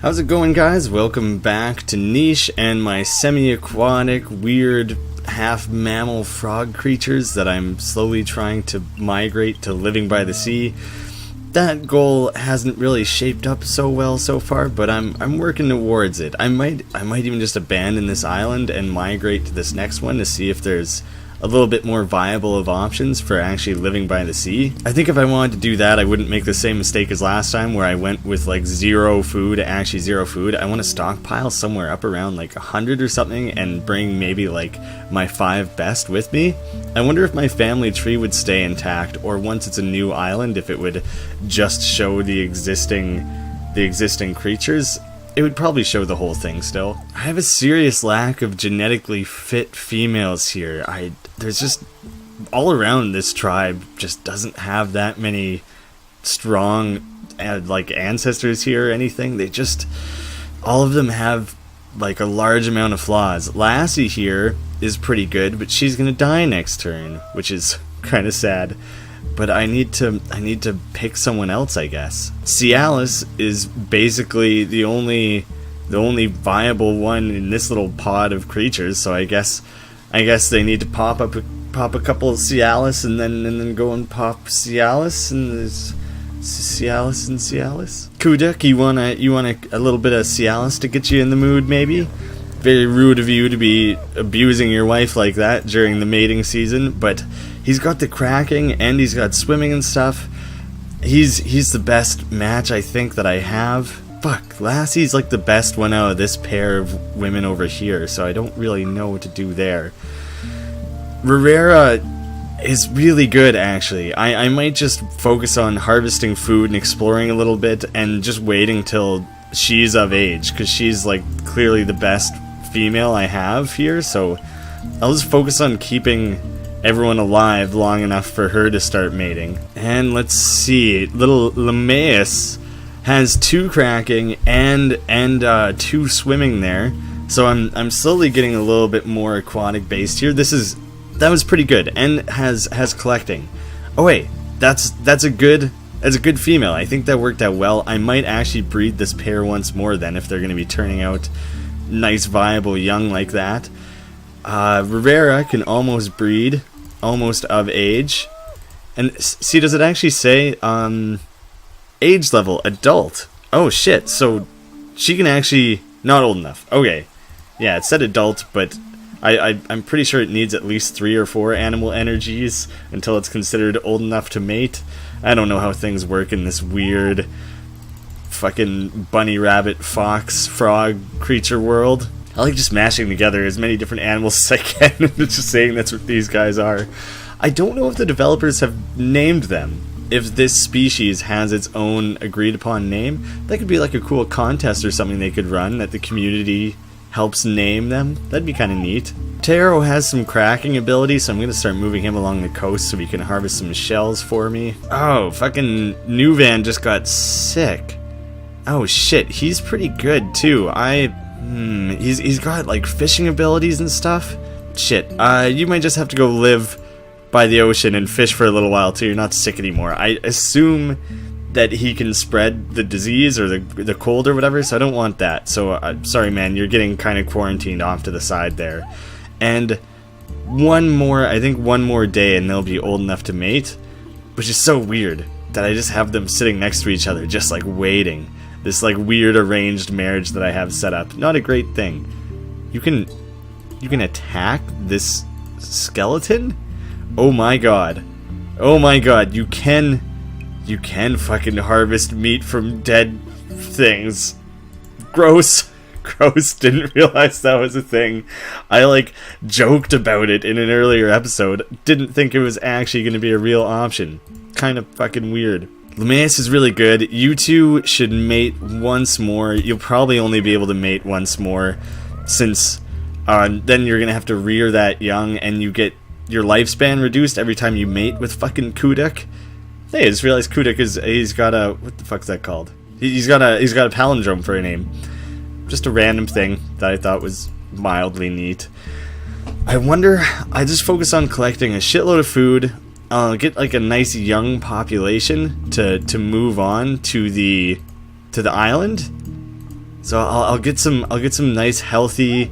How's it going, guys? Welcome back to Niche and my semi-aquatic, weird, half-mammal frog creatures that I'm slowly trying to migrate to living by the sea. That goal hasn't really shaped up so well so far, but I'm working towards it. I might even just abandon this island and migrate to this next one to see if there's a little bit more viable of options for actually living by the sea. I think if I wanted to do that, I wouldn't make the same mistake as last time where I went with like zero food. I want to stockpile somewhere up around like 100 or something and bring maybe like my 5 best with me. I wonder if my family tree would stay intact, or once it's a new island, if it would just show the existing creatures. It would probably show the whole thing still. I have a serious lack of genetically fit females here. There's just, all around this tribe just doesn't have that many strong like ancestors here or anything. They just, all of them have like a large amount of flaws. Lassie here is pretty good, but she's gonna die next turn, which is kind of sad. But I need to pick someone else, I guess. Cialis is basically the only viable one in this little pod of creatures, so I guess they need to pop a couple of Cialis and then go and pop Cialis, and there's Cialis and Cialis. Kuduk, you want a little bit of Cialis to get you in the mood, maybe? Very rude of you to be abusing your wife like that during the mating season, but he's got the cracking and he's got swimming and stuff. He's the best match I think that I have. Fuck, Lassie's like the best one out of this pair of women over here, so I don't really know what to do there. Rivera is really good, actually. I might just focus on harvesting food and exploring a little bit and just waiting till she's of age, because she's like clearly the best female I have here, so I'll just focus on keeping everyone alive long enough for her to start mating. And let's see, little Lemaeus has 2 cracking and 2 swimming there, so I'm slowly getting a little bit more aquatic based here. That was pretty good, and has collecting. Oh wait, that's a good female. I think that worked out well. I might actually breed this pair once more then, if they're going to be turning out nice viable young like that. Rivera can almost breed, almost of age. And see, does it actually say age level adult? Oh shit, so she can actually, not old enough. Okay, yeah, it said adult, but I'm pretty sure it needs at least 3 or 4 animal energies until it's considered old enough to mate. I don't know how things work in this weird fucking bunny, rabbit, fox, frog creature world. I like just mashing together as many different animals as I can and just saying that's what these guys are. I don't know if the developers have named them. If this species has its own agreed upon name, that could be like a cool contest or something they could run that the community helps name them. That'd be kind of neat. Taro has some cracking ability, so I'm going to start moving him along the coast so he can harvest some shells for me. Oh, fucking Nuvan just got sick. Oh shit, he's pretty good too. He's got like fishing abilities and stuff. Shit, you might just have to go live by the ocean and fish for a little while till you're not sick anymore. I assume that he can spread the disease or the cold or whatever, so I don't want that. So, sorry man, you're getting kind of quarantined off to the side there. And one more day and they'll be old enough to mate, which is so weird that I just have them sitting next to each other, just like waiting. This like weird arranged marriage that I have set up. Not a great thing. You can attack this skeleton? Oh my god. Oh my god, you can fucking harvest meat from dead things. Gross. Gross, didn't realize that was a thing. I like joked about it in an earlier episode. Didn't think it was actually going to be a real option. Kind of fucking weird. Lemaeus is really good. You two should mate once more. You'll probably only be able to mate once more, since then you're gonna have to rear that young, and you get your lifespan reduced every time you mate with fucking Kuduk. Hey, I just realized Kuduk he's got a, what the fuck's that called? He's got a palindrome for a name. Just a random thing that I thought was mildly neat. I wonder, I just focus on collecting a shitload of food. I'll get like a nice young population to move on to the island, So I'll get some nice, healthy,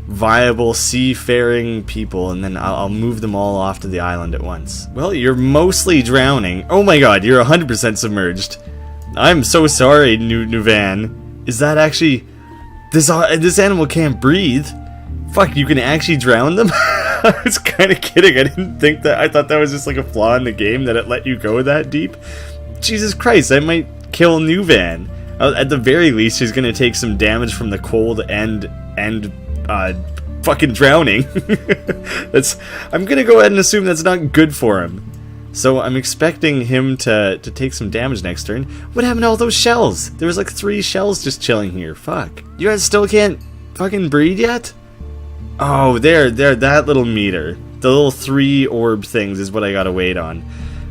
viable, seafaring people, and then I'll move them all off to the island at once. Well, you're mostly drowning. Oh my god, you're 100% submerged. I'm so sorry, Nuvan. Is that actually... This animal can't breathe? Fuck, you can actually drown them? I was kind of kidding. I didn't think that. I thought that was just like a flaw in the game that it let you go that deep. Jesus Christ, I might kill Nuvan. At the very least, he's gonna take some damage from the cold and fucking drowning. I'm gonna go ahead and assume that's not good for him. So I'm expecting him to take some damage next turn. What happened to all those shells? There was like 3 shells just chilling here. Fuck. You guys still can't fucking breed yet? Oh, there, that little meter. The little 3 orb things is what I gotta wait on.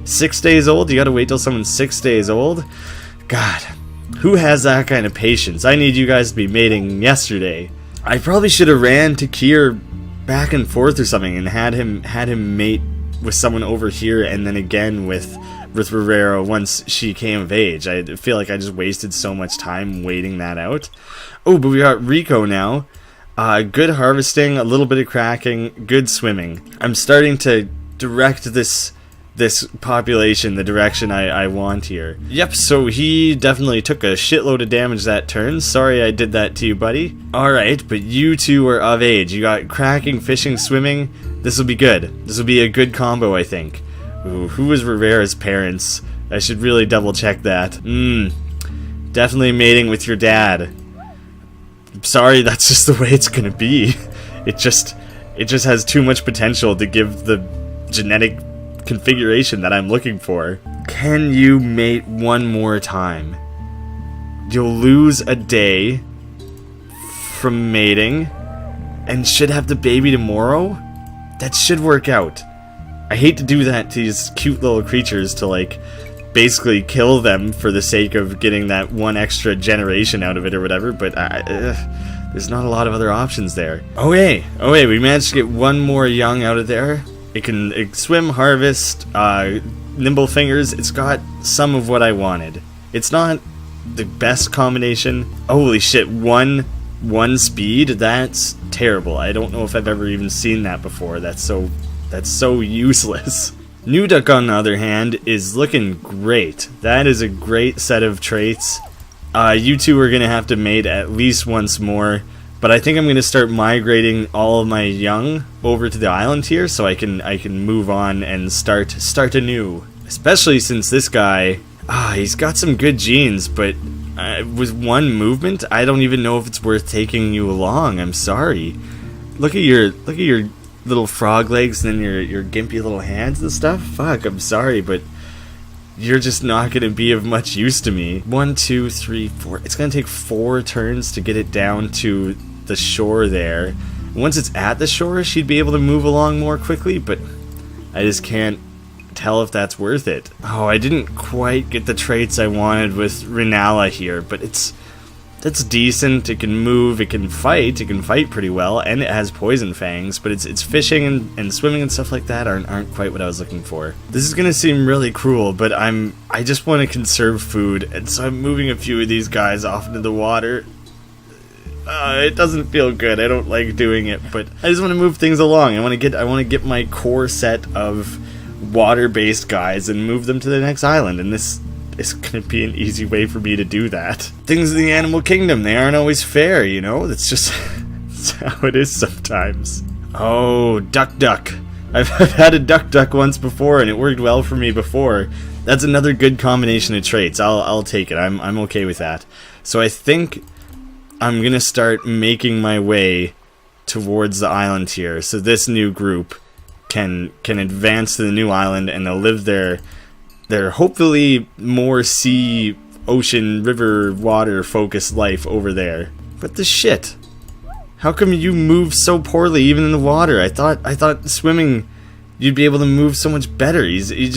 6 days old? You gotta wait till someone's 6 days old? God, who has that kind of patience? I need you guys to be mating yesterday. I probably should have ran to Kier back and forth or something and had him mate with someone over here and then again with Rivera once she came of age. I feel like I just wasted so much time waiting that out. Oh, but we got Rico now. Good harvesting, a little bit of cracking, good swimming. I'm starting to direct this population the direction I want here. Yep, so he definitely took a shitload of damage that turn. Sorry I did that to you, buddy. Alright, but you two are of age. You got cracking, fishing, swimming. This will be good. This will be a good combo, I think. Ooh, who was Rivera's parents? I should really double check that. Definitely mating with your dad. I'm sorry, that's just the way it's gonna be. It just has too much potential to give the genetic configuration that I'm looking for. Can you mate one more time? You'll lose a day from mating and should have the baby tomorrow? That should work out. I hate to do that to these cute little creatures, to like basically kill them for the sake of getting that one extra generation out of it or whatever, but there's not a lot of other options there. Oh hey, we managed to get one more young out of there. It can swim, harvest, nimble fingers. It's got some of what I wanted. It's not the best combination. Holy shit, one speed? That's terrible. I don't know if I've ever even seen that before. That's so useless. New Duck, on the other hand, is looking great. That is a great set of traits. You two are going to have to mate at least once more, but I think I'm going to start migrating all of my young over to the island here so I can move on and start anew. Especially since this guy, he's got some good genes, but with one movement, I don't even know if it's worth taking you along. I'm sorry. Look at your little frog legs and then your gimpy little hands and stuff. Fuck, I'm sorry, but you're just not going to be of much use to me. 1, 2, 3, 4. It's going to take 4 turns to get it down to the shore there. Once it's at the shore, she'd be able to move along more quickly, but I just can't tell if that's worth it. Oh, I didn't quite get the traits I wanted with Renala here, but that's decent. It can move, it can fight pretty well, and it has poison fangs, but its fishing and swimming and stuff like that aren't quite what I was looking for. This is gonna seem really cruel, but I just want to conserve food, and so I'm moving a few of these guys off into the water. It doesn't feel good. I don't like doing it, but I just want to move things along. I want to get my core set of water-based guys and move them to the next island, and this is going to be an easy way for me to do that. Things in the animal kingdom, they aren't always fair, you know? That's just that's how it is sometimes. Oh, duck. I've had a duck once before, and it worked well for me before. That's another good combination of traits. I'll take it. I'm okay with that. So I think I'm going to start making my way towards the island here, so this new group can advance to the new island, and they'll live their hopefully more sea, ocean, river, water focused life over there. But the shit, how come you move so poorly even in the water? I thought swimming you'd be able to move so much better. He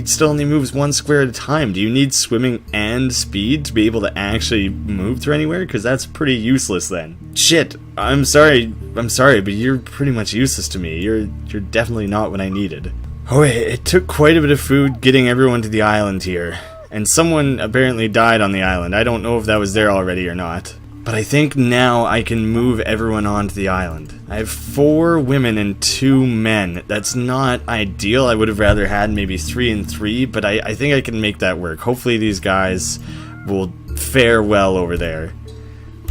still only moves 1 square at a time. Do you need swimming and speed to be able to actually move through anywhere? Because that's pretty useless then. Shit, I'm sorry, but you're pretty much useless to me. You're definitely not what I needed. Oh, it took quite a bit of food getting everyone to the island here. And someone apparently died on the island. I don't know if that was there already or not. But I think now I can move everyone onto the island. I have 4 women and 2 men. That's not ideal. I would have rather had maybe 3 and 3, but I think I can make that work. Hopefully these guys will fare well over there.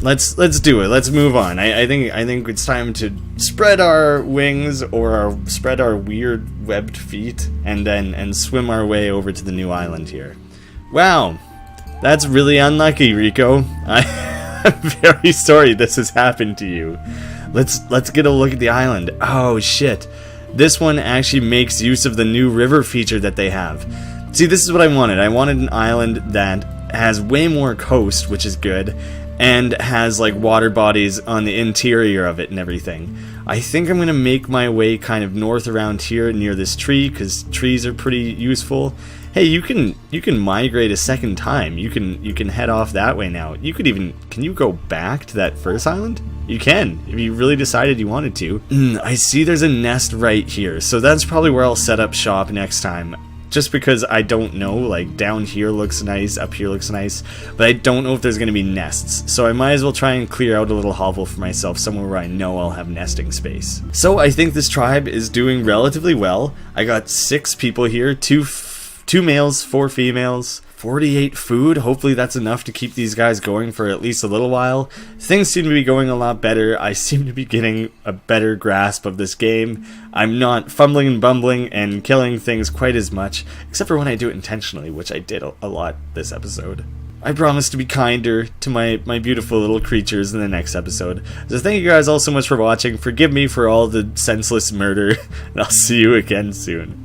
Let's do it. Let's move on. I think it's time to spread our wings or spread our weird webbed feet and swim our way over to the new island here. Wow, that's really unlucky, Rico. I'm very sorry this has happened to you. Let's get a look at the island. Oh shit. This one actually makes use of the new river feature that they have. See, this is what I wanted. I wanted an island that has way more coast, which is good, and has like water bodies on the interior of it and everything. I think I'm gonna make my way kind of north around here near this tree, because trees are pretty useful. Hey, you can migrate a second time. You can head off that way now. You could even, can you go back to that first island? You can, if you really decided you wanted to. I see there's a nest right here, so that's probably where I'll set up shop next time. Just because I don't know, like down here looks nice, up here looks nice, but I don't know if there's going to be nests. So I might as well try and clear out a little hovel for myself somewhere where I know I'll have nesting space. So I think this tribe is doing relatively well. I got 6 people here, 2 males, 4 females, 48 food. Hopefully that's enough to keep these guys going for at least a little while. Things seem to be going a lot better. I seem to be getting a better grasp of this game. I'm not fumbling and bumbling and killing things quite as much, except for when I do it intentionally, which I did a lot this episode. I promise to be kinder to my beautiful little creatures in the next episode. So thank you guys all so much for watching. Forgive me for all the senseless murder, and I'll see you again soon.